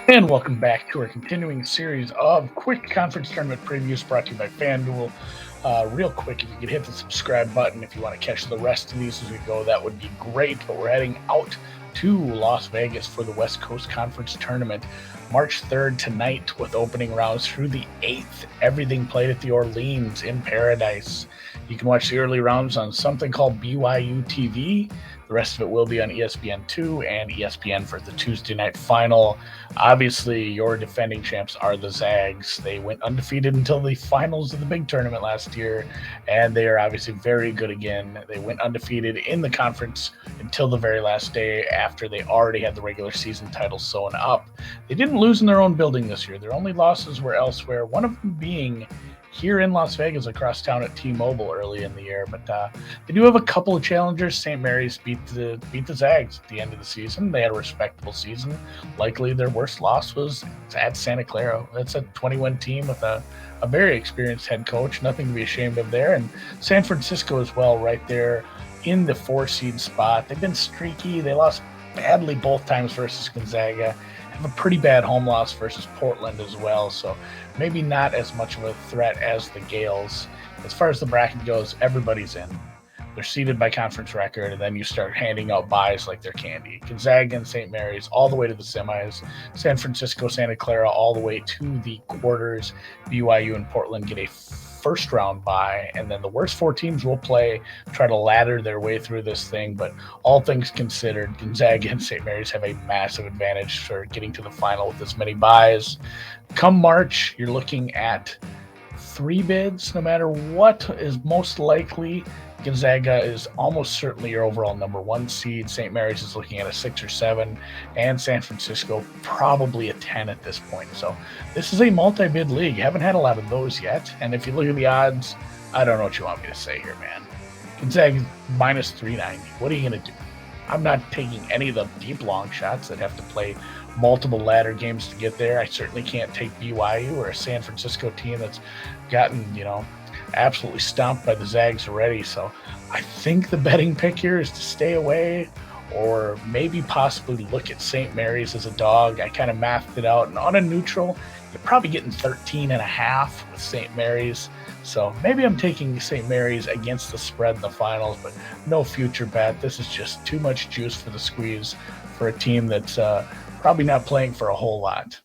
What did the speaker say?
And welcome back to our continuing series of quick conference tournament previews brought to you by FanDuel. Real quick, if you could hit the subscribe button if you want to catch the rest of these as we go, that would be great. But we're heading out to Las Vegas for the West Coast Conference Tournament, March 3rd tonight with opening rounds through the 8th. Everything played at the Orleans in Paradise. You can watch the early rounds on something called BYU TV. The rest of it will be on ESPN2 and ESPN for the Tuesday night final. Obviously, your defending champs are the Zags. They went undefeated until the finals of the big tournament last year, and they are obviously very good again. They went undefeated in the conference until the very last day after they already had the regular season title sewn up. They didn't lose in their own building this year. Their only losses were elsewhere, one of them being here in Las Vegas across town at T-Mobile early in the year. But they do have a couple of challengers. St. Mary's beat the Zags at the end of the season. They had a respectable season. Likely their worst loss was at Santa Clara. That's a 21 team with a very experienced head coach. Nothing to be ashamed of there. And San Francisco as well, right there in the 4 seed spot. They've been streaky. They lost badly both times versus Gonzaga. Have a pretty bad home loss versus Portland as well, so maybe not as much of a threat as the Gales. As far as the bracket goes, everybody's in. They're seeded by conference record, and then you start handing out buys like they're candy. Gonzaga and St. Mary's all the way to the semis. San Francisco, Santa Clara all the way to the quarters. BYU and Portland get a first round bye, and then the worst 4 teams will play, try to ladder their way through this thing. But all things considered, Gonzaga and St. Mary's have a massive advantage for getting to the final with as many buys. Come March, you're looking at 3 bids no matter what is most likely. Gonzaga is almost certainly your overall #1 seed. St. Mary's is looking at a 6 or 7, and San Francisco probably a 10 at this point. So this is a multi-bid league. Haven't had a lot of those yet. And if you look at the odds, I don't know what you want me to say here, man. Gonzaga minus 390. What are you going to do? I'm not taking any of the deep long shots that have to play multiple ladder games to get there. I certainly can't take BYU or a San Francisco team that's gotten, absolutely stomped by the Zags already. So I think the betting pick here is to stay away or maybe possibly look at St. Mary's as a dog. I kind of mathed it out, and on a neutral, you're probably getting 13.5 with St. Mary's. So maybe I'm taking St. Mary's against the spread in the finals, but no future bet. This is just too much juice for the squeeze for a team that's probably not playing for a whole lot.